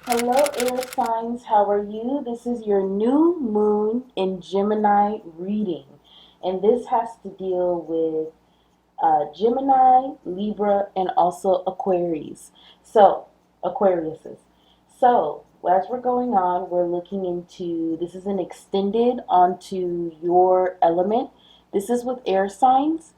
Hello, air signs. How are you? This is your new moon in Gemini reading, and this has to deal with Gemini, Libra, and also Aquarius. Aquariuses. So, as we're going on, we're looking into this is an extended onto your element. This is with air signs.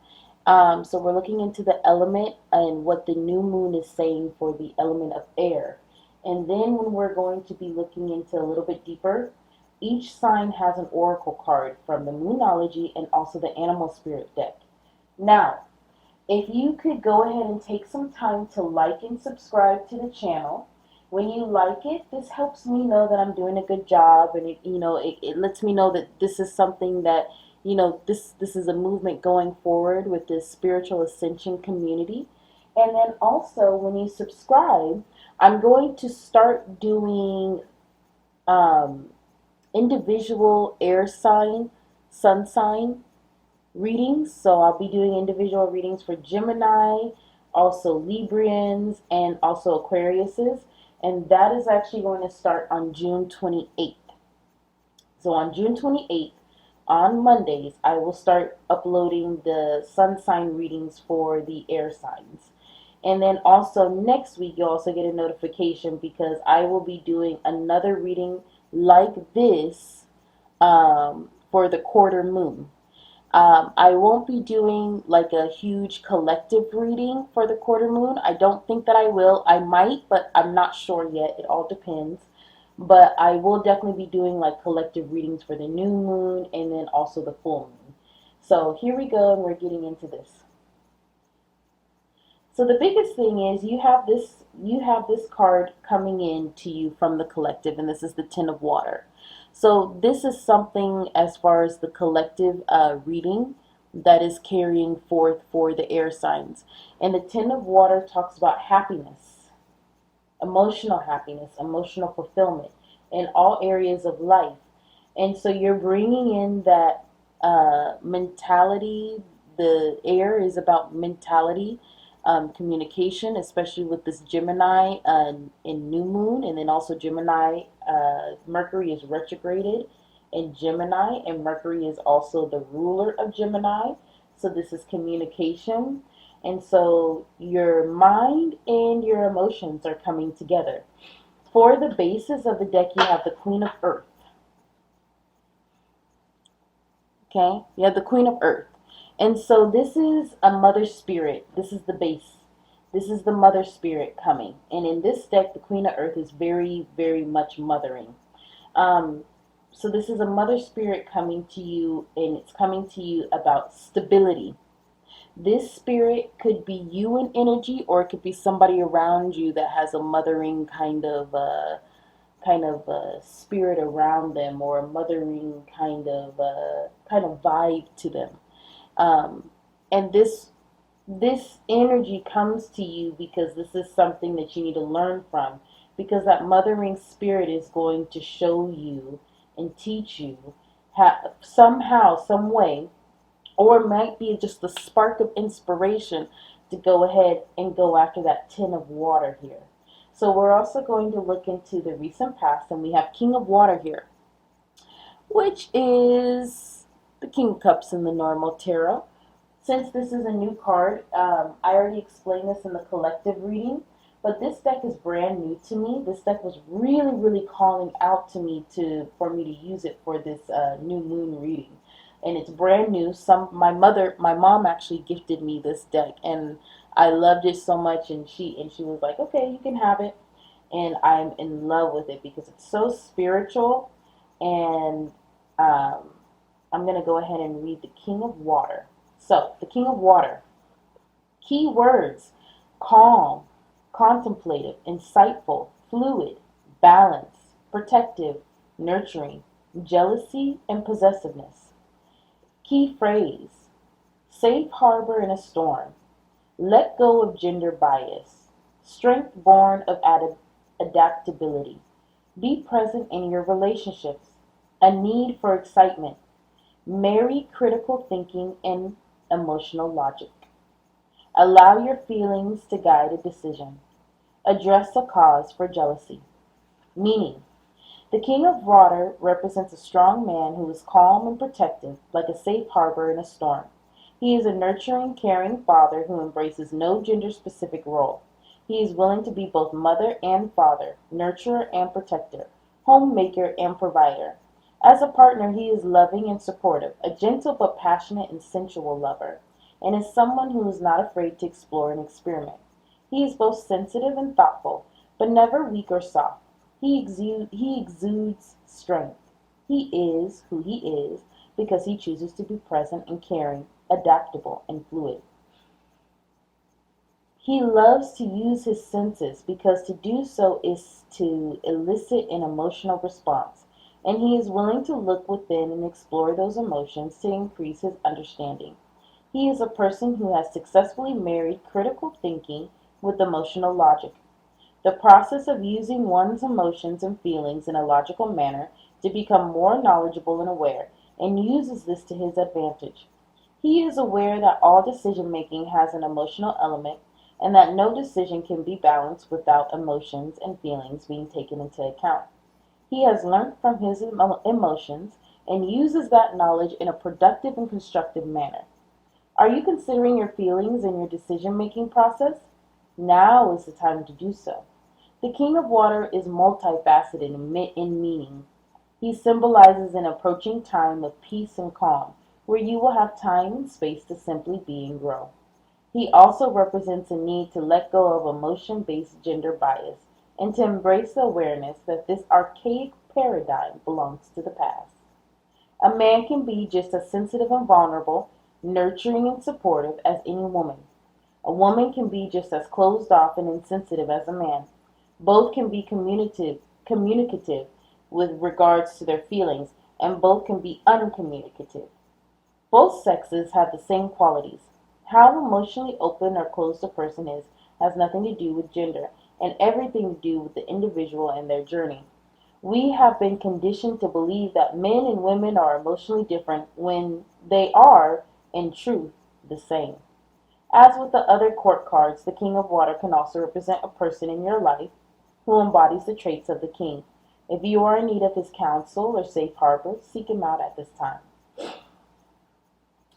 So we're looking into the element and what the new moon is saying for the element of air. And then when we're going to be looking into a little bit deeper, each sign has an oracle card from the Moonology and also the Animal Spirit deck. Now, if you could go ahead and take some time to like and subscribe to the channel. When you like it, this helps me know that I'm doing a good job, and it lets me know that this is something that this is a movement going forward with this spiritual ascension community. And then also when you subscribe, I'm going to start doing um, individual air sign, sun sign readings. So I'll be doing individual readings for Gemini, also Librians, and also Aquariuses. And that is actually going to start on June 28th. So on June 28th, on Mondays, I will start uploading the sun sign readings for the air signs. And then also next week, you'll also get a notification because I will be doing another reading like this for the quarter moon. I won't be doing like a huge collective reading for the quarter moon. I don't think that I will. I might, but I'm not sure yet. It all depends. But I will definitely be doing like collective readings for the new moon and then also the full moon. So here we go, and we're getting into this. So the biggest thing is you have this card coming in to you from the collective, and this is the Ten of Water. So this is something as far as the collective reading that is carrying forth for the air signs. And the Ten of Water talks about happiness, emotional fulfillment in all areas of life. And so you're bringing in that mentality. The air is about mentality, communication, especially with this Gemini in new moon, and then also Gemini. Mercury is retrograded in Gemini, and Mercury is also the ruler of Gemini. So this is communication, and so your mind and your emotions are coming together. For the basis of the deck, you have the Queen of Earth. Okay, you have the Queen of Earth. And so this is a mother spirit. This is the base. This is the mother spirit coming. And in this deck, the Queen of Earth is very, very much mothering. Um, so this is a mother spirit coming to you, and it's coming to you about stability. This spirit could be you in energy, or it could be somebody around you that has a mothering kind of spirit around them, or a mothering kind of vibe to them. And this energy comes to you because this is something that you need to learn from, because that mothering spirit is going to show you and teach you somehow, some way, or it might be just a spark of inspiration to go ahead and go after that Ten of Water here. So we're also going to look into the recent past, and we have King of Water here, which is the King of Cups in the normal tarot. Since this is a new card, I already explained this in the collective reading, but this deck is brand new to me. This deck was really, really calling out to me for me to use it for this new moon reading, and it's brand new. My mom actually gifted me this deck, and I loved it so much, and she was like, okay, you can have it, and I'm in love with it because it's so spiritual, and um, I'm gonna go ahead and read the King of Water. So, the King of Water. Key words: calm, contemplative, insightful, fluid, balance, protective, nurturing, jealousy, and possessiveness. Key phrase: safe harbor in a storm. Let go of gender bias. Strength born of adaptability. Be present in your relationships. A need for excitement. Marry critical thinking and emotional logic. Allow your feelings to guide a decision. Address a cause for jealousy. Meaning, the king of water represents a strong man who is calm and protective, like a safe harbor in a storm. He is a nurturing, caring father who embraces no gender-specific role. He is willing to be both mother and father, nurturer and protector, homemaker and provider. As a partner, he is loving and supportive, a gentle but passionate and sensual lover, and is someone who is not afraid to explore and experiment. He is both sensitive and thoughtful, but never weak or soft. He exudes strength. He is who he is because he chooses to be present and caring, adaptable and fluid. He loves to use his senses because to do so is to elicit an emotional response, and he is willing to look within and explore those emotions to increase his understanding. He is a person who has successfully married critical thinking with emotional logic. The process of using one's emotions and feelings in a logical manner to become more knowledgeable and aware, and uses this to his advantage. He is aware that all decision making has an emotional element and that no decision can be balanced without emotions and feelings being taken into account. He has learned from his emotions and uses that knowledge in a productive and constructive manner. Are you considering your feelings in your decision making process? Now is the time to do so. The King of Water is multifaceted in meaning. He symbolizes an approaching time of peace and calm, where you will have time and space to simply be and grow. He also represents a need to let go of emotion-based gender bias and to embrace the awareness that this archaic paradigm belongs to the past. A man can be just as sensitive and vulnerable, nurturing and supportive as any woman. A woman can be just as closed off and insensitive as a man. Both can be communicative with regards to their feelings, and both can be uncommunicative. Both sexes have the same qualities. How emotionally open or closed a person is has nothing to do with gender and everything to do with the individual and their journey. We have been conditioned to believe that men and women are emotionally different when they are, in truth, the same. As with the other court cards, the King of Water can also represent a person in your life who embodies the traits of the king. If you are in need of his counsel or safe harbor, seek him out at this time.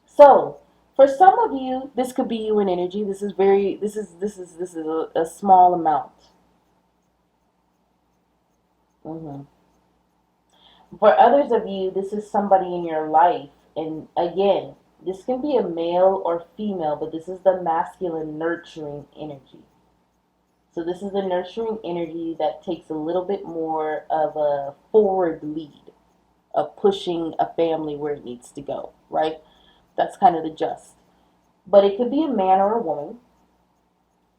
So, for some of you, this could be you in energy. This is a small amount. hmm For others of you, this is somebody in your life, and again, this can be a male or female, but this is the masculine nurturing energy. So this is the nurturing energy that takes a little bit more of a forward lead of pushing a family where it needs to go, right? That's kind of the just. But it could be a man or a woman.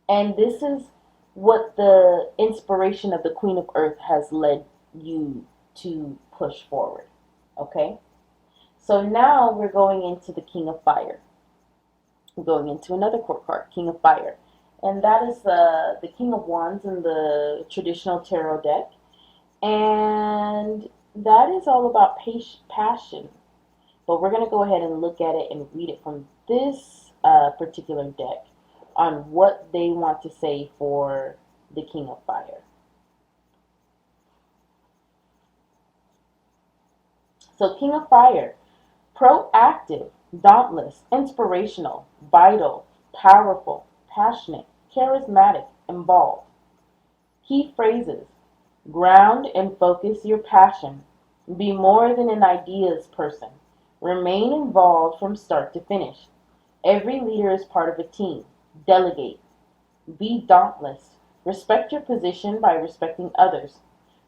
And this is what the inspiration of the Queen of Earth has led you to push forward. Okay? So now we're going into the King of Fire. We're going into another court card, King of Fire. And that is the King of Wands in the traditional tarot deck. And that is all about passion. But we're going to go ahead and look at it and read it from this particular deck on what they want to say for the King of Fire. So King of Fire, proactive, dauntless, inspirational, vital, powerful, passionate, charismatic, and bold. Key phrases: ground and focus your passion. Be more than an ideas person. Remain involved from start to finish. Every leader is part of a team. Delegate. Be dauntless. Respect your position by respecting others.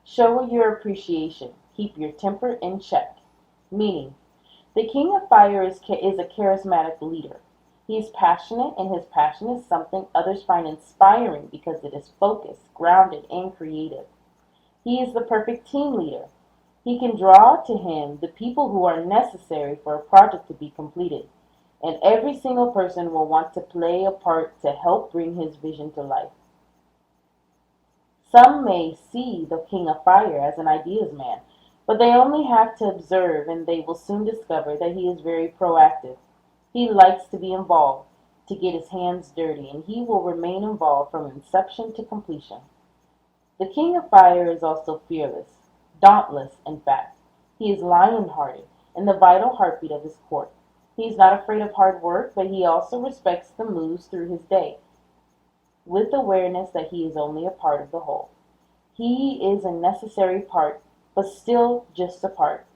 Show your appreciation. Keep your temper in check. Meaning, the King of Fire is a charismatic leader. He is passionate, and his passion is something others find inspiring because it is focused, grounded, and creative. He is the perfect team leader. He can draw to him the people who are necessary for a project to be completed, and every single person will want to play a part to help bring his vision to life. Some may see the King of Fire as an ideas man, but they only have to observe and they will soon discover that he is very proactive. He likes to be involved, to get his hands dirty, and he will remain involved from inception to completion. The king of fire is also fearless, dauntless, in fact. He is lion-hearted and the vital heartbeat of his court. He is not afraid of hard work, but he also respects the moves through his day, with awareness that he is only a part of the whole. He is a necessary part, but still just a part,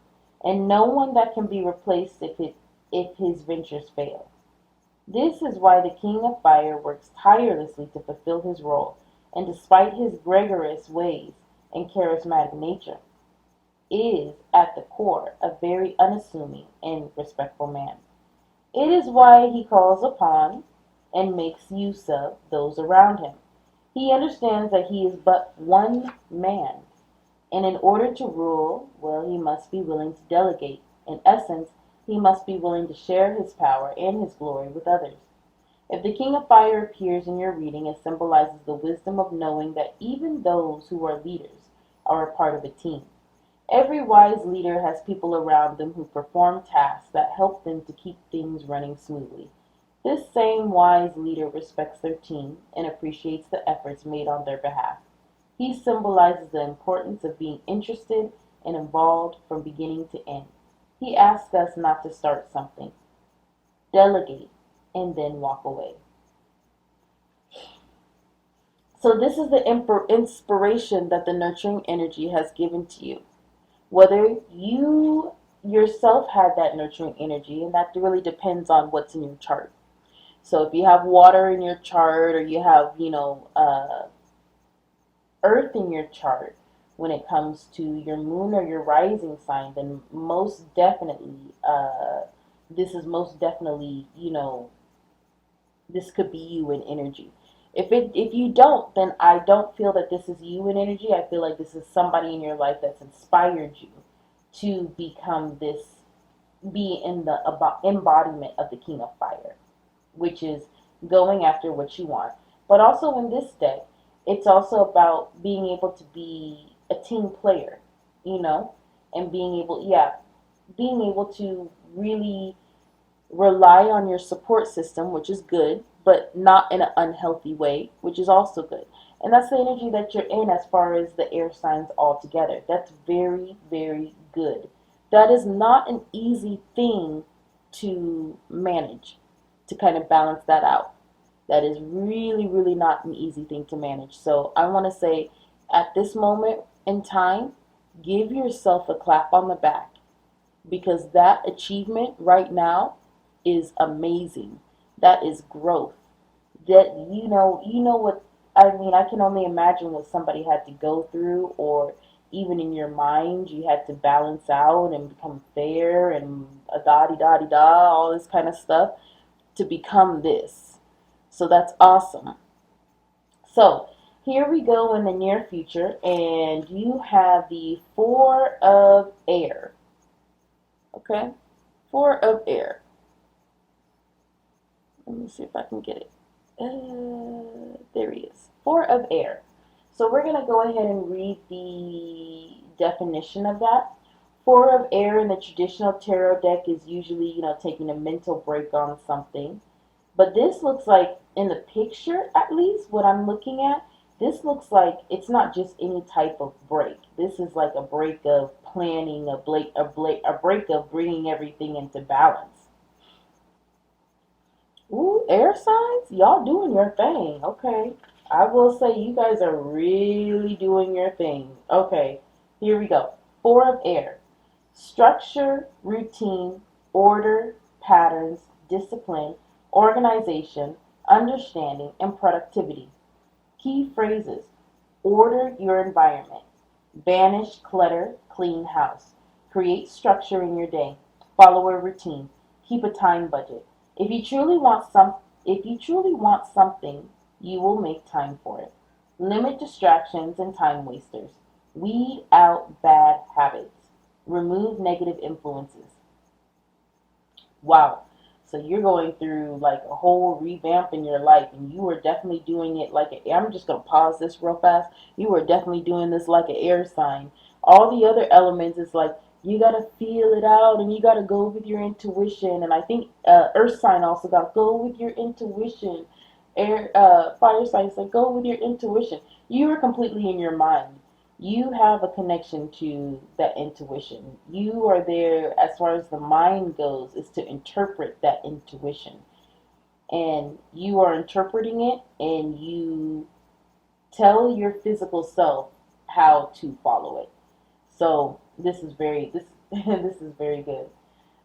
and no one that can be replaced if his ventures fail. This is why the King of Fire works tirelessly to fulfill his role, and despite his gregarious ways and charismatic nature, is at the core a very unassuming and respectful man. It is why he calls upon and makes use of those around him. He understands that he is but one man, and in order to rule, well, he must be willing to delegate. In essence, he must be willing to share his power and his glory with others. If the King of Fire appears in your reading, it symbolizes the wisdom of knowing that even those who are leaders are a part of a team. Every wise leader has people around them who perform tasks that help them to keep things running smoothly. This same wise leader respects their team and appreciates the efforts made on their behalf. He symbolizes the importance of being interested and involved from beginning to end. He asks us not to start something, delegate, and then walk away. So this is the inspiration that the nurturing energy has given to you. Whether you yourself had that nurturing energy, and that really depends on what's in your chart. So if you have water in your chart, or you have, earth in your chart, when it comes to your moon or your rising sign, then most definitely, this is most definitely, this could be you in energy. If you don't, then I don't feel that this is you in energy. I feel like this is somebody in your life that's inspired you to become this, be in the embodiment of the King of Fire, which is going after what you want. But also in this deck, it's also about being able to be a team player, and being able to really rely on your support system, which is good, but not in an unhealthy way, which is also good. And that's the energy that you're in as far as the air signs altogether. That's very, very good. That is not an easy thing to manage, to kind of balance that out. That is really, really not an easy thing to manage. So I want to say, at this moment in time, give yourself a clap on the back, because that achievement right now is amazing. That is growth. That you know what I mean. I can only imagine what somebody had to go through, or even in your mind, you had to balance out and become fair and a da di da di da, all this kind of stuff to become this. So that's awesome. So here we go in the near future, and you have the Four of Air. Okay? Four of Air. Let me see if I can get it. There he is. Four of Air. So we're going to go ahead and read the definition of that. Four of Air in the traditional tarot deck is usually, taking a mental break on something. But this looks like, in the picture at least, what I'm looking at, this looks like it's not just any type of break. This is like a break of planning, a break of bringing everything into balance. Ooh, air signs, y'all doing your thing. Okay, I will say you guys are really doing your thing. Okay, here we go. Four of Air. Structure, routine, order, patterns, discipline, organization, understanding, and productivity. Key phrases: order your environment, banish clutter, clean house, create structure in your day, follow a routine, keep a time budget. If you truly want something, you will make time for it. Limit distractions and time wasters. Weed out bad habits. Remove negative influences. Wow. So you're going through like a whole revamp in your life, and you are definitely doing it like I'm just going to pause this real fast. You are definitely doing this like an air sign. All the other elements is like you got to feel it out, and you got to go with your intuition. And I think earth sign also got to go with your intuition. Fire signs say go with your intuition. You are completely in your mind. You have a connection to that intuition. You are there as far as the mind goes, is to interpret that intuition. And you are interpreting it, and you tell your physical self how to follow it. So this is very good.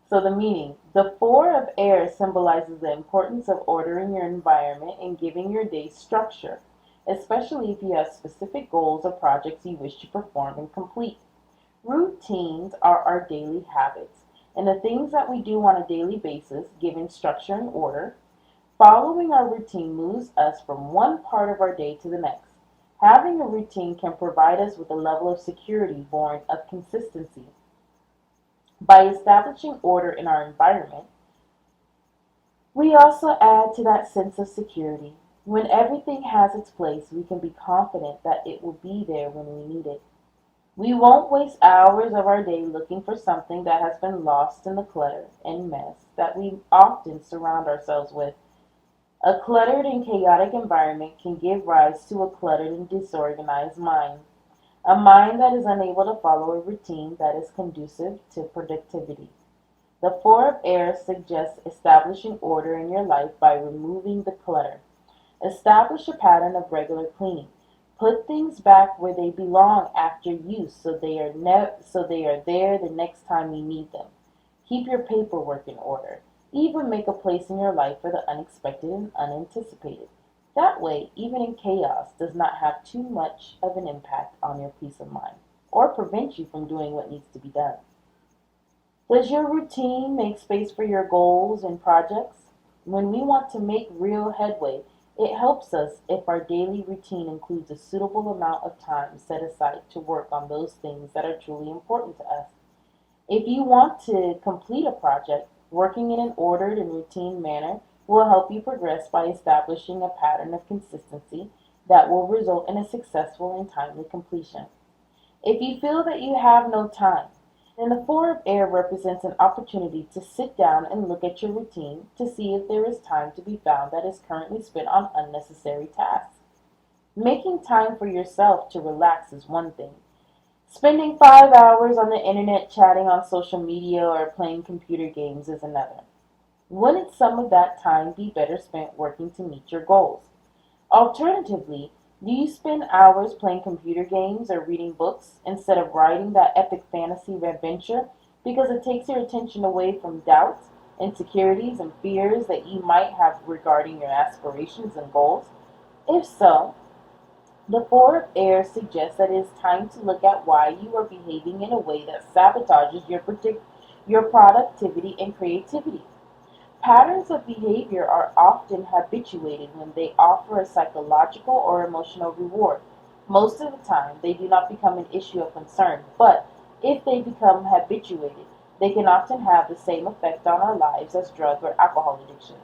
So the meaning, the four of air symbolizes the importance of ordering your environment and giving your day structure, especially if you have specific goals or projects you wish to perform and complete. Routines are our daily habits and the things that we do on a daily basis, given structure and order. Following our routine moves us from one part of our day to the next. Having a routine can provide us with a level of security born of consistency. By establishing order in our environment, we also add to that sense of security. When everything has its place, we can be confident that it will be there when we need it. We won't waste hours of our day looking for something that has been lost in the clutter and mess that we often surround ourselves with. A cluttered and chaotic environment can give rise to a cluttered and disorganized mind, a mind that is unable to follow a routine that is conducive to productivity. The Four of Air suggests establishing order in your life by removing the clutter. Establish a pattern of regular cleaning. Put things back where they belong after use so they are there the next time you need them. Keep your paperwork in order. Even make a place in your life for the unexpected and unanticipated. That way, even in chaos does not have too much of an impact on your peace of mind or prevent you from doing what needs to be done. Does your routine make space for your goals and projects? When we want to make real headway, it helps us if our daily routine includes a suitable amount of time set aside to work on those things that are truly important to us. If you want to complete a project, working in an ordered and routine manner will help you progress by establishing a pattern of consistency that will result in a successful and timely completion. If you feel that you have no time, then the Four of Air represents an opportunity to sit down and look at your routine to see if there is time to be found that is currently spent on unnecessary tasks. Making time for yourself to relax is one thing. Spending 5 hours on the internet chatting on social media or playing computer games is another. Wouldn't some of that time be better spent working to meet your goals? Alternatively, do you spend hours playing computer games or reading books instead of writing that epic fantasy adventure because it takes your attention away from doubts, insecurities, and fears that you might have regarding your aspirations and goals? If so, the Four of Air suggests that it is time to look at why you are behaving in a way that sabotages your productivity and creativity. Patterns of behavior are often habituated when they offer a psychological or emotional reward. Most of the time, they do not become an issue of concern, but if they become habituated, they can often have the same effect on our lives as drug or alcohol addiction.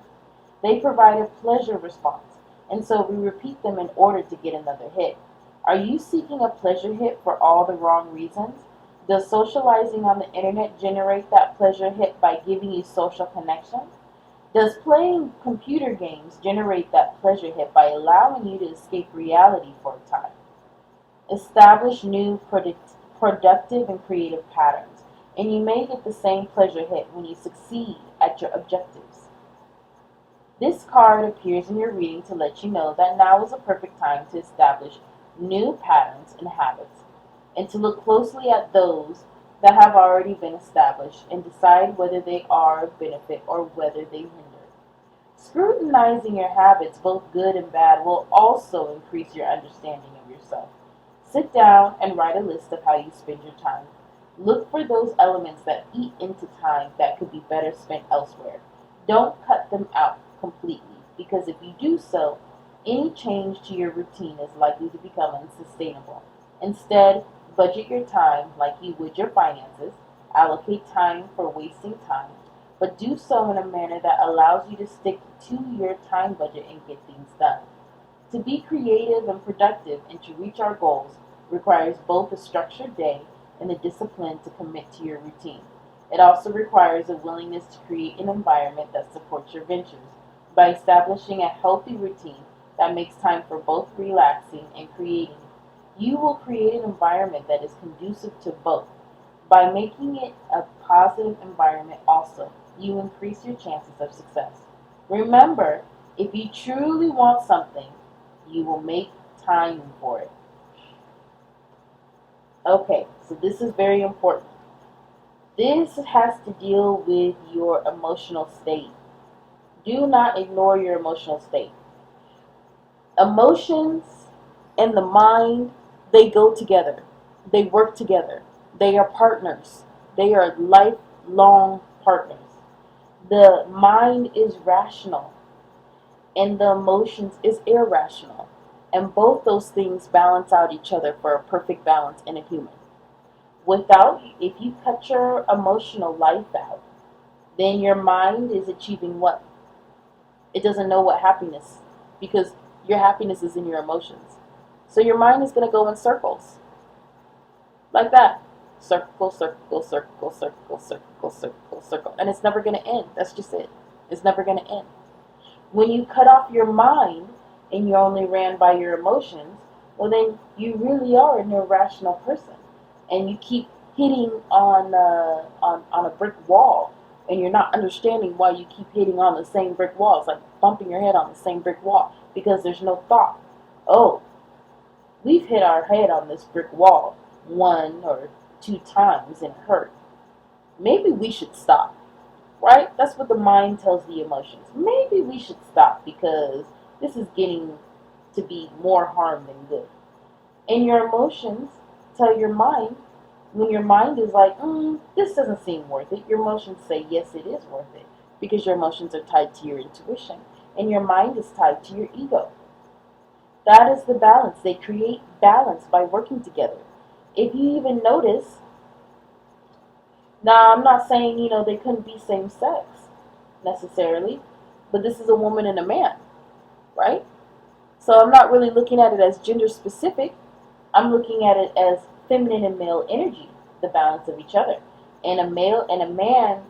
They provide a pleasure response, and so we repeat them in order to get another hit. Are you seeking a pleasure hit for all the wrong reasons? Does socializing on the internet generate that pleasure hit by giving you social connection? Does playing computer games generate that pleasure hit by allowing you to escape reality for a time? Establish new productive and creative patterns, and you may get the same pleasure hit when you succeed at your objectives. This card appears in your reading to let you know that now is a perfect time to establish new patterns and habits, and to look closely at those that have already been established and decide whether they are of benefit or whether they hinder. Scrutinizing your habits, both good and bad, will also increase your understanding of yourself. Sit down and write a list of how you spend your time. Look for those elements that eat into time that could be better spent elsewhere. Don't cut them out completely, because if you do so, any change to your routine is likely to become unsustainable. Instead, budget your time like you would your finances. Allocate time for wasting time, but do so in a manner that allows you to stick to your time budget and get things done. To be creative and productive and to reach our goals requires both a structured day and the discipline to commit to your routine. It also requires a willingness to create an environment that supports your ventures. By establishing a healthy routine that makes time for both relaxing and creating, you will create an environment that is conducive to both. By making it a positive environment also, you increase your chances of success. Remember, if you truly want something, you will make time for it. Okay, so this is very important. This has to deal with your emotional state. Do not ignore your emotional state. Emotions and the mind, they go together. They work together. They are partners. They are lifelong partners. The mind is rational and the emotions is irrational. And both those things balance out each other for a perfect balance in a human. If you cut your emotional life out, then your mind is achieving what? It doesn't know what happiness, because your happiness is in your emotions. So your mind is going to go in circles, like that. Circle, circle, circle, circle, circle, circle, circle. And it's never going to end. That's just it. It's never going to end. When you cut off your mind and you only ran by your emotions, well then you really are an irrational person. And you keep hitting on a brick wall, and you're not understanding why you keep hitting on the same brick wall. It's like bumping your head on the same brick wall because there's no thought. Oh, we've hit our head on this brick wall 1 or 2 times and it hurt. Maybe we should stop, right? That's what the mind tells the emotions. Maybe we should stop because this is getting to be more harm than good. And your emotions tell your mind, when your mind is like, this doesn't seem worth it, your emotions say, yes, it is worth it. Because your emotions are tied to your intuition. And your mind is tied to your ego. That is the balance. They create balance by working together. If you even notice, now I'm not saying, they couldn't be same sex necessarily, but this is a woman and a man, right? So I'm not really looking at it as gender specific. I'm looking at it as feminine and male energy, the balance of each other. And a man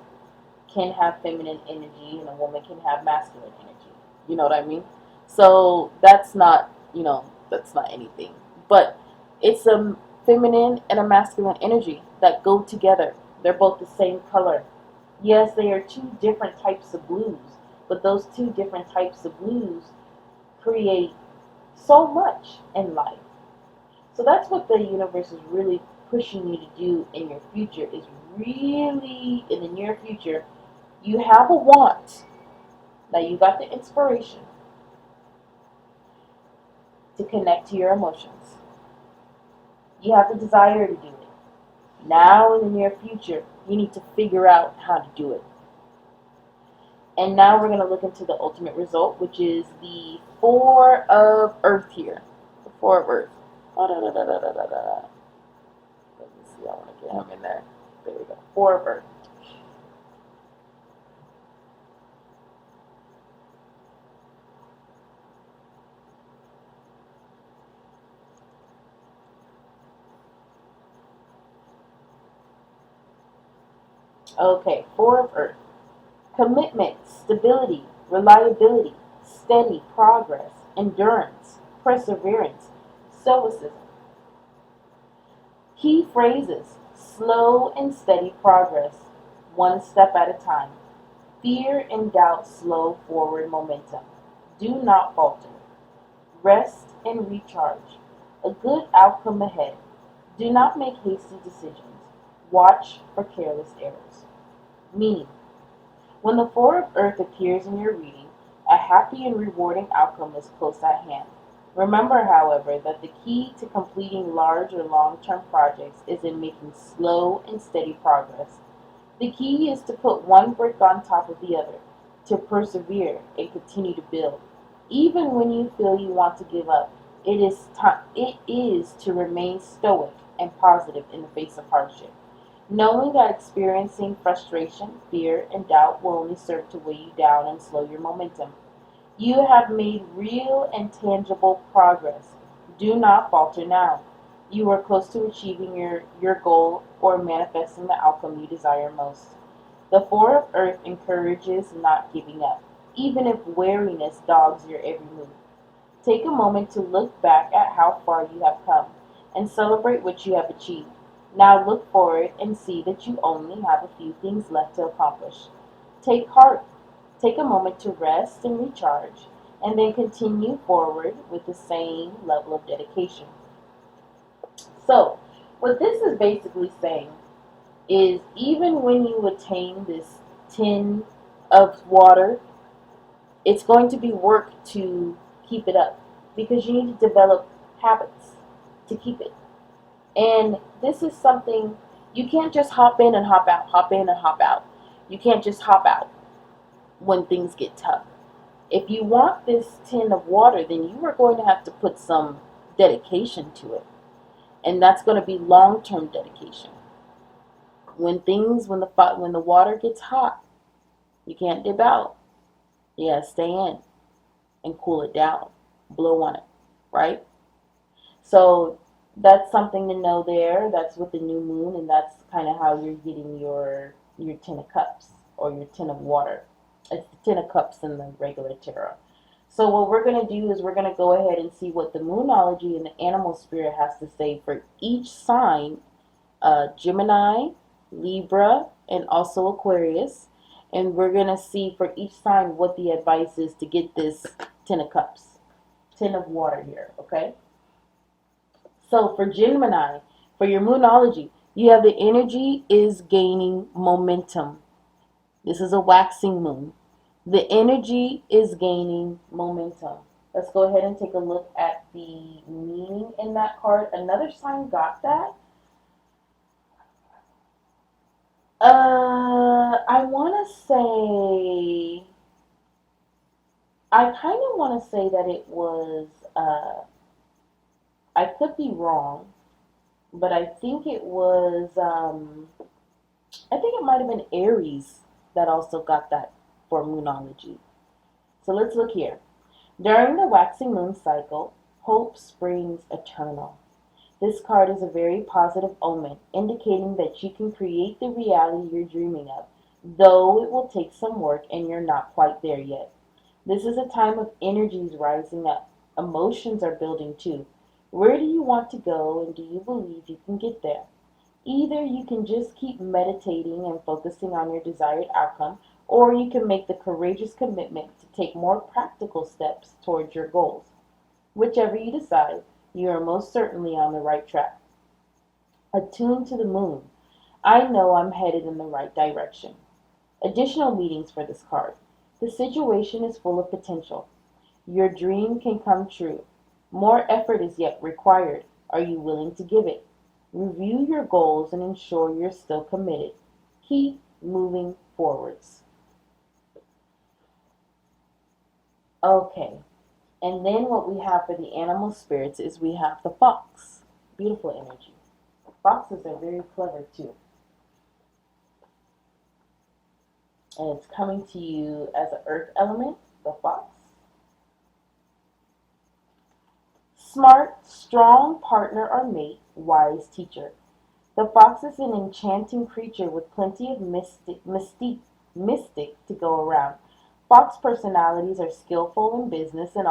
can have feminine energy and a woman can have masculine energy. You know what I mean? So that's not, that's not anything. But it's a feminine and a masculine energy that go together. They're both the same color. Yes, they are two different types of blues, but those two different types of blues create so much in life. So that's what the universe is really pushing you to do in your future, is really, in the near future, you have a want. Now you got the inspiration to connect to your emotions. You have the desire to do it. Now in the near future, you need to figure out how to do it. And now we're going to look into the ultimate result, which is the Four of Earth here. The Four of Earth. Let me see, I want to get him in there. There we go. Four of Earth. Okay, Four of Earth. Commitment, stability, reliability, steady progress, endurance, perseverance, stoicism. Key phrases: slow and steady progress, one step at a time. Fear and doubt slow forward momentum. Do not falter. Rest and recharge. A good outcome ahead. Do not make hasty decisions. Watch for careless errors. Meaning, when the Four of Earth appears in your reading, a happy and rewarding outcome is close at hand. Remember, however, that the key to completing large or long-term projects is in making slow and steady progress. The key is to put one brick on top of the other, to persevere and continue to build. Even when you feel you want to give up, it is to remain stoic and positive in the face of hardship, knowing that experiencing frustration, fear, and doubt will only serve to weigh you down and slow your momentum. You have made real and tangible progress. Do not falter now. You are close to achieving your goal or manifesting the outcome you desire most. The Four of Earth encourages not giving up. even if wariness dogs your every move. Take a moment to look back at how far you have come and celebrate what you have achieved. Now look forward and see that you only have a few things left to accomplish. Take heart. Take a moment to rest and recharge, and then continue forward with the same level of dedication. So, what this is basically saying is even when you attain this tin of water, it's going to be work to keep it up because you need to develop habits to keep it. And this is something you can't just hop in and hop out, hop in and hop out. You can't just hop out when things get tough. If you want this tin of water, then you are going to have to put some dedication to it. And that's going to be long-term dedication. When the water gets hot, you can't dip out. You gotta stay in and cool it down, blow on it, right? So that's something to know there. That's with the new moon, and that's kind of how you're getting your ten of cups or your tin of water. It's the ten of cups in the regular tarot. So what we're going to do is we're going to go ahead and see what the moonology and the animal spirit has to say for each sign, Gemini, Libra, and also Aquarius. And we're going to see for each sign what the advice is to get this ten of cups, ten of water here, okay? So for Gemini, for your moonology, you have the energy is gaining momentum. This is a waxing moon. The energy is gaining momentum. Let's go ahead and take a look at the meaning in that card. Another sign got that. I kind of want to say that it was, I could be wrong, but I think it was, I think it might have been Aries that also got that for moonology. So let's look here. During the waxing moon cycle, hope springs eternal. This card is a very positive omen, indicating that you can create the reality you're dreaming of, though it will take some work and you're not quite there yet. This is a time of energies rising up. Emotions are building too. Where do you want to go and do you believe you can get there? Either you can just keep meditating and focusing on your desired outcome, or you can make the courageous commitment to take more practical steps towards your goals. Whichever you decide, you are most certainly on the right track. Attuned to the moon. I know I'm headed in the right direction. Additional meanings for this card. The situation is full of potential. Your dream can come true. More effort is yet required. Are you willing to give it? Review your goals and ensure you're still committed. Keep moving forwards. Okay, and then what we have for the animal spirits is we have the fox. Beautiful energy. Foxes are very clever too. And it's coming to you as an earth element, the fox. Smart, strong partner or mate, wise teacher. The fox is an enchanting creature with plenty of mystic to go around. Fox personalities are skillful in business and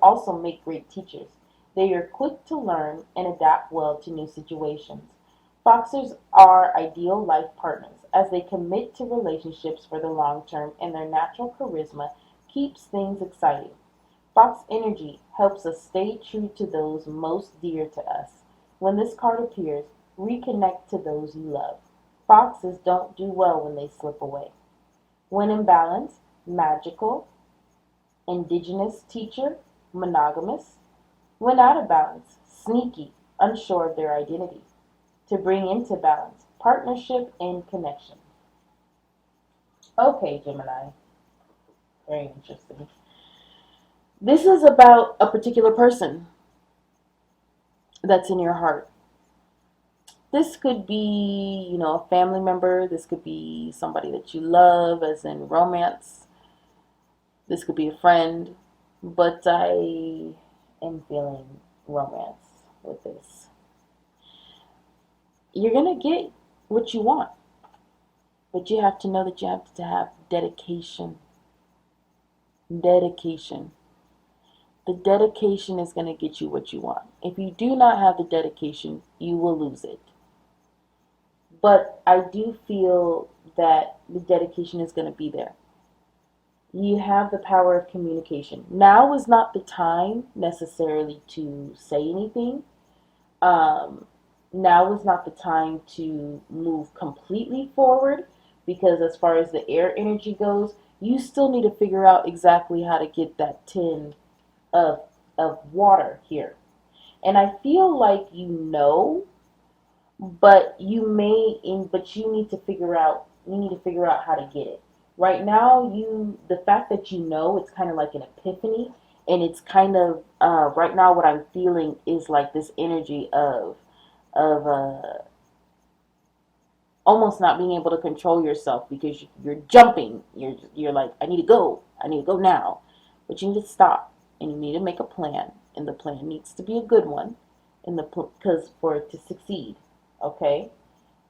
also make great teachers. They are quick to learn and adapt well to new situations. Foxes are ideal life partners as they commit to relationships for the long term and their natural charisma keeps things exciting. Fox energy helps us stay true to those most dear to us. When this card appears, reconnect to those you love. Foxes don't do well when they slip away. When in balance, magical, indigenous teacher, monogamous. When out of balance, sneaky, unsure of their identity. To bring into balance, partnership and connection. Okay, Gemini. Very interesting. This is about a particular person that's in your heart. This could be, a family member. This could be somebody that you love, as in romance. This could be a friend. But I am feeling romance with this. You're going to get what you want. But you have to know that you have to have dedication. Dedication. The dedication is going to get you what you want. If you do not have the dedication, you will lose it. But I do feel that the dedication is going to be there. You have the power of communication. Now is not the time necessarily to say anything. Um, Now is not the time to move completely forward because, as far as the air energy goes, you still need to figure out exactly how to get that tin of, of water here. And I feel like you know, but you need to figure out how to get it. Right now, the fact that you know, it's kind of like an epiphany, and it's kind of right now what I'm feeling is like this energy of almost not being able to control yourself because you're jumping. You're like, I need to go now, but you need to stop and you need to make a plan, and the plan needs to be a good one, because for it to succeed. Okay.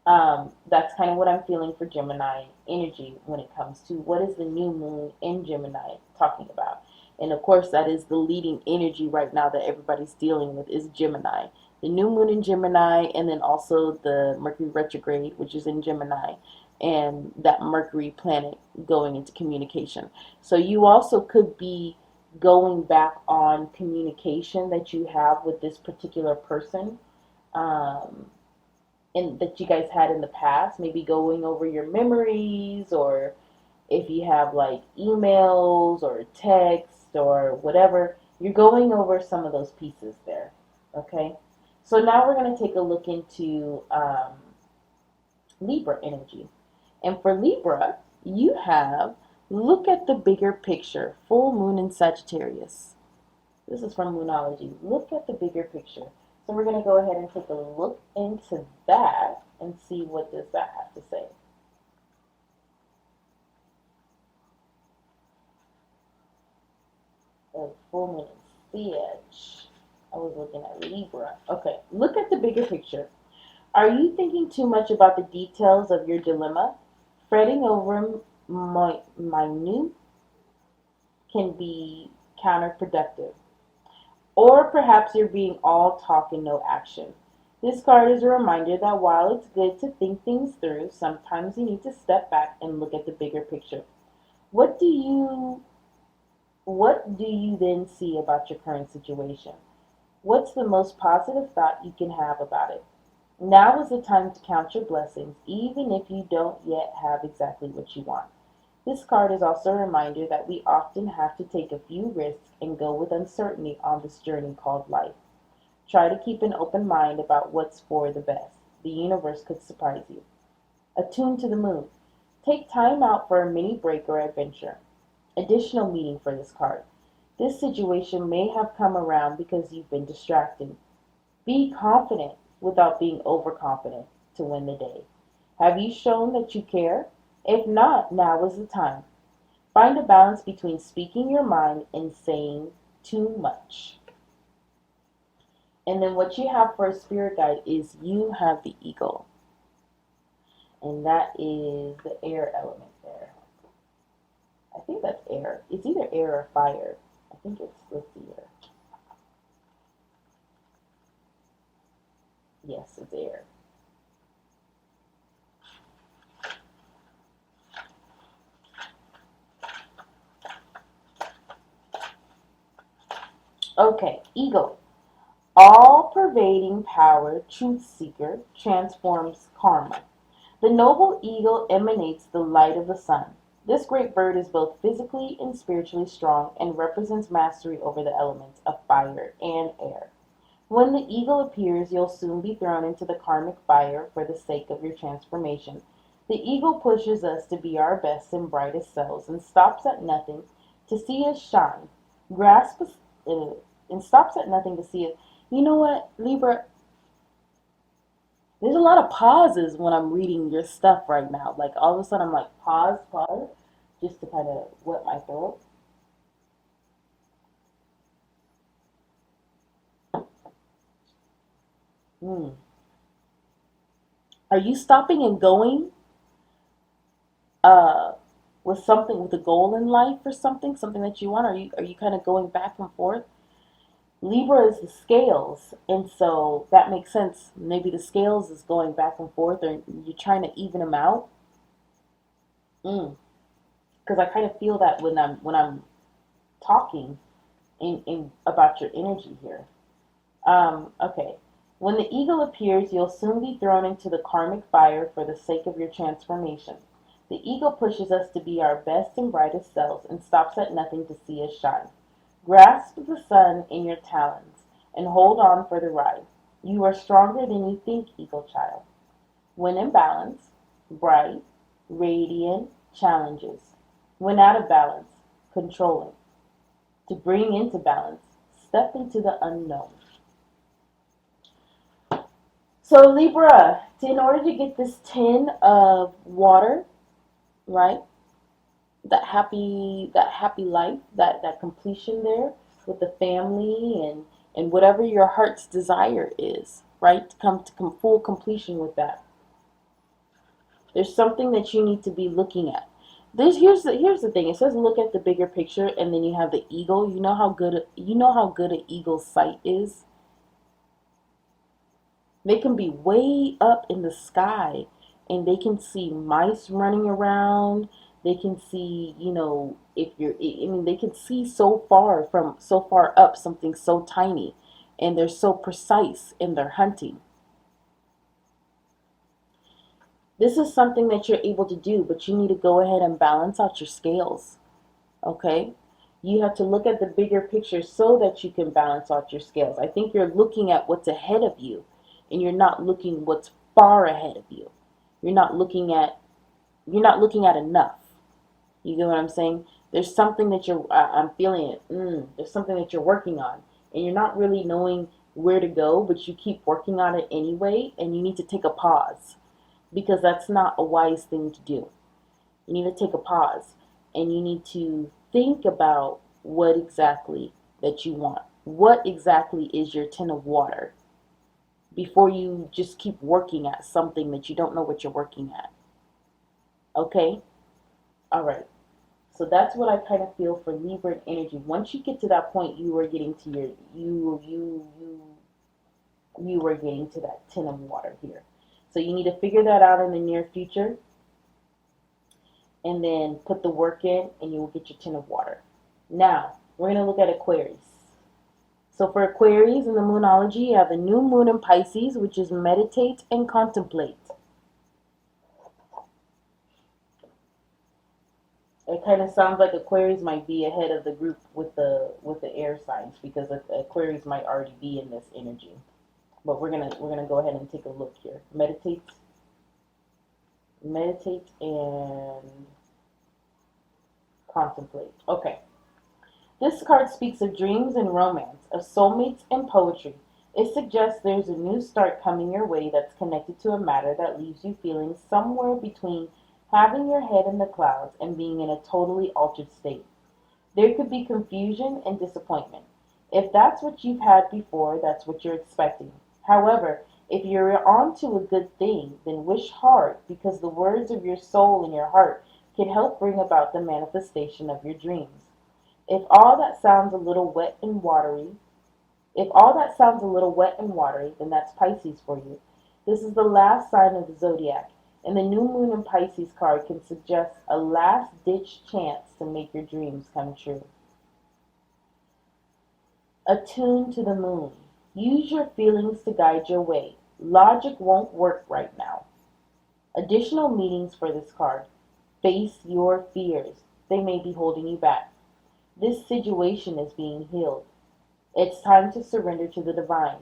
That's kind of what I'm feeling for Gemini energy when it comes to what is the new moon in Gemini talking about. And of course, that is the leading energy right now that everybody's dealing with is Gemini. The new moon in Gemini, and then also the Mercury retrograde, which is in Gemini, and that Mercury planet going into communication. So you also could be going back on communication that you have with this particular person. Um, that you guys had in the past, maybe going over your memories, or if you have like emails or text or whatever, you're going over some of those pieces there. Okay, so now we're going to take a look into Libra energy. And for Libra, you have look at the bigger picture, full moon in Sagittarius. This is from Moonology. Look at the bigger picture. So we're going to go ahead and take a look into that and see what does that have to say. Full moon in Sag. I was looking at Libra. Okay, look at the bigger picture. Are you thinking too much about the details of your dilemma? Fretting over minute can be counterproductive. Or perhaps you're being all talk and no action. This card is a reminder that while it's good to think things through, sometimes you need to step back and look at the bigger picture. What do you what do you then see about your current situation? What's the most positive thought you can have about it? Now is the time to count your blessings, even if you don't yet have exactly what you want. This card is also a reminder that we often have to take a few risks and go with uncertainty on this journey called life. Try to keep an open mind about what's for the best. The universe could surprise you. Attune to the moon. Take time out for a mini break or adventure. Additional meaning for this card. This situation may have come around because you've been distracted. Be confident without being overconfident to win the day. Have you shown that you care? If not, now is the time. Find a balance between speaking your mind and saying too much. And then what you have for a spirit guide is you have the eagle. And that is the air element there. I think that's air. It's either air or fire. I think it's, let's see here. Yes, it's air. Okay, eagle. All-pervading power, truth seeker, transforms karma. The noble eagle emanates the light of the sun. This great bird is both physically and spiritually strong and represents mastery over the elements of fire and air. When the eagle appears, you'll soon be thrown into the karmic fire for the sake of your transformation. The eagle pushes us to be our best and brightest selves and stops at nothing to see us shine. Grasp uh, and stops at nothing to see us. You know what, Libra? There's a lot of pauses when I'm reading your stuff right now. Like all of a sudden, I'm like pause, pause, just to kind of wet my throat. Hmm. Are you stopping and going? with something, with a goal in life or something that you want? Are you kind of going back and forth? Libra is the scales, and so that makes sense. Maybe the scales is going back and forth, or you're trying to even them out. Mm. Because I kind of feel that when I'm talking in about your energy here. Okay. When the eagle appears, you'll soon be thrown into the karmic fire for the sake of your transformation. The eagle pushes us to be our best and brightest selves and stops at nothing to see us shine. Grasp the sun in your talons and hold on for the ride. You are stronger than you think, eagle child. When in balance, bright, radiant challenges. When out of balance, controlling. To bring into balance, step into the unknown. So Libra, in order to get this 10 of water, right? That happy life, that completion there with the family and whatever your heart's desire is, right? To come to full completion with that. There's something that you need to be looking at. Here's the thing. It says look at the bigger picture, and then you have the eagle. You know how good an eagle's sight is. They can be way up in the sky and they can see mice running around. They can see, if you're, I mean, they can see so far up something so tiny, and they're so precise in their hunting. This is something that you're able to do, but you need to go ahead and balance out your scales, okay? You have to look at the bigger picture so that you can balance out your scales. I think you're looking at what's ahead of you and you're not looking what's far ahead of you. You're not looking at you're not looking at enough. You get what I'm saying? There's something that I'm feeling it. There's something that you're working on and you're not really knowing where to go, but you keep working on it anyway, and you need to take a pause because that's not a wise thing to do. You need to take a pause and you need to think about what exactly that you want. What exactly is your 10 of water before you just keep working at something that you don't know what you're working at. Okay? All right. So that's what I kind of feel for Libra energy. Once you get to that point, you are getting to your you are getting to that 10 of water here. So you need to figure that out in the near future and then put the work in and you will get your 10 of water. Now, we're going to look at Aquarius. So for Aquarius in the Moonology, you have the new moon in Pisces, which is meditate and contemplate. It kind of sounds like Aquarius might be ahead of the group with the air signs because Aquarius might already be in this energy. But we're gonna go ahead and take a look here. Meditate and contemplate. Okay. This card speaks of dreams and romance, of soulmates and poetry. It suggests there's a new start coming your way that's connected to a matter that leaves you feeling somewhere between having your head in the clouds and being in a totally altered state. There could be confusion and disappointment. If that's what you've had before, that's what you're expecting. However, if you're on to a good thing, then wish hard because the words of your soul and your heart can help bring about the manifestation of your dreams. If all that sounds a little wet and watery, if all that sounds a little wet and watery, then that's Pisces for you. This is the last sign of the zodiac, and the new moon in Pisces card can suggest a last-ditch chance to make your dreams come true. Attune to the moon. Use your feelings to guide your way. Logic won't work right now. Additional meanings for this card. Face your fears. They may be holding you back. This situation is being healed. It's time to surrender to the divine.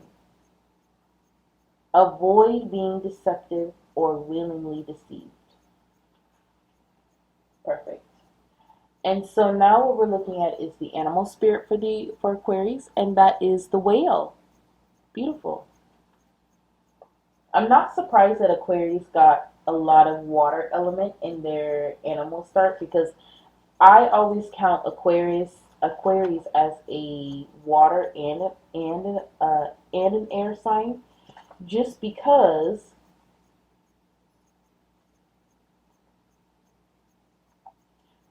Avoid being deceptive or willingly deceived. Perfect. And so now what we're looking at is the animal spirit for Aquarius, and that is the whale. Beautiful. I'm not surprised that Aquarius got a lot of water element in their animal start because I always count Aquarius as a water and an air sign, just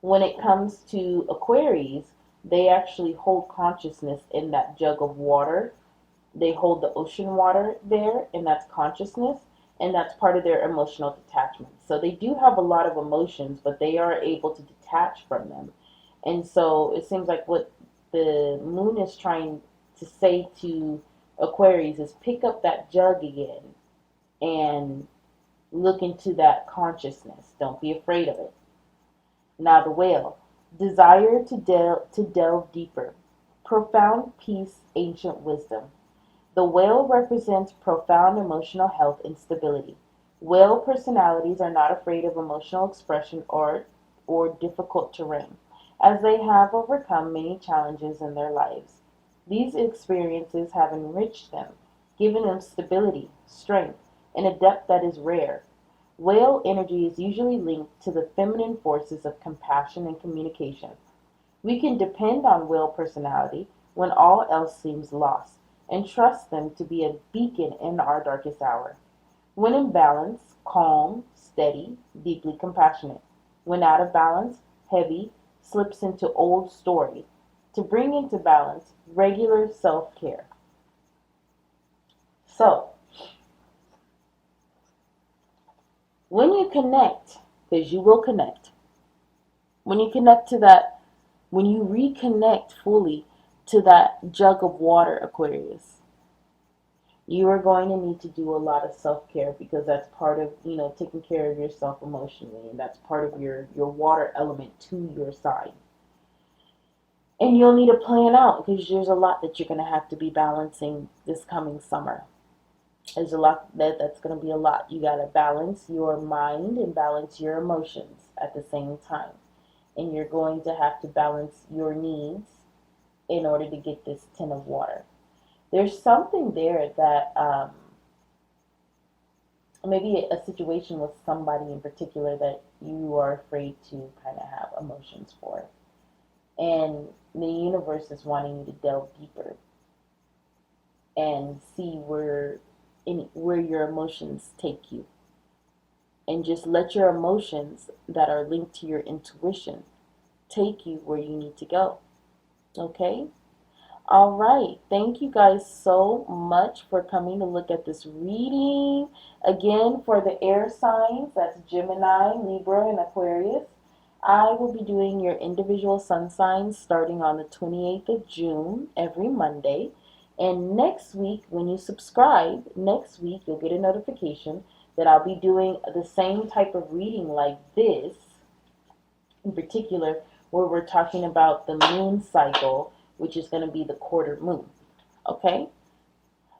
When it comes to Aquarius, they actually hold consciousness in that jug of water. They hold the ocean water there, and that's consciousness, and that's part of their emotional detachment. So they do have a lot of emotions, but they are able to detach from them. And so it seems like what the moon is trying to say to Aquarius is pick up that jug again and look into that consciousness. Don't be afraid of it. Now the whale. Desire to delve deeper. Profound peace, ancient wisdom. The whale represents profound emotional health and stability. Whale personalities are not afraid of emotional expression or difficult terrain, as they have overcome many challenges in their lives. These experiences have enriched them, giving them stability, strength, and a depth that is rare. Whale energy is usually linked to the feminine forces of compassion and communication. We can depend on whale personality when all else seems lost, and trust them to be a beacon in our darkest hour. When in balance, calm, steady, deeply compassionate. When out of balance, heavy, slips into old story. To bring into balance, regular self-care. So, when you connect, because you will connect, when you connect to that, when you reconnect fully to that jug of water, Aquarius, you are going to need to do a lot of self-care, because that's part of, taking care of yourself emotionally, and that's part of your water element to your sign. And you'll need to plan out, because there's a lot that you're going to have to be balancing this coming summer. There's a lot that's going to be a lot. You got to balance your mind and balance your emotions at the same time. And you're going to have to balance your needs in order to get this tin of water. There's something there that maybe a situation with somebody in particular that you are afraid to kind of have emotions for. And the universe is wanting you to delve deeper and see where your emotions take you. And just let your emotions that are linked to your intuition take you where you need to go. Okay? All right. Thank you guys so much for coming to look at this reading. Again, for the air signs, that's Gemini, Libra, and Aquarius. I will be doing your individual sun signs starting on the 28th of June every Monday. And next week, when you subscribe, next week you'll get a notification that I'll be doing the same type of reading like this, in particular, where we're talking about the moon cycle, which is going to be the quarter moon. Okay?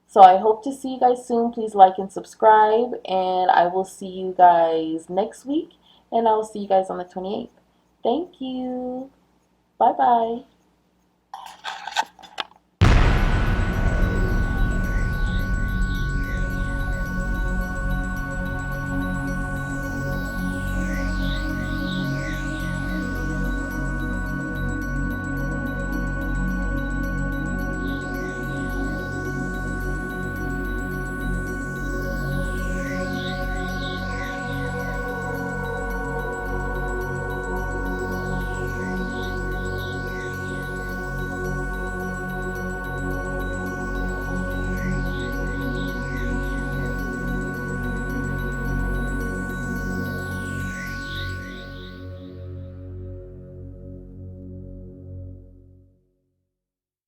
So I hope to see you guys soon. Please like and subscribe, and I will see you guys next week, and I will see you guys on the 28th. Thank you. Bye-bye.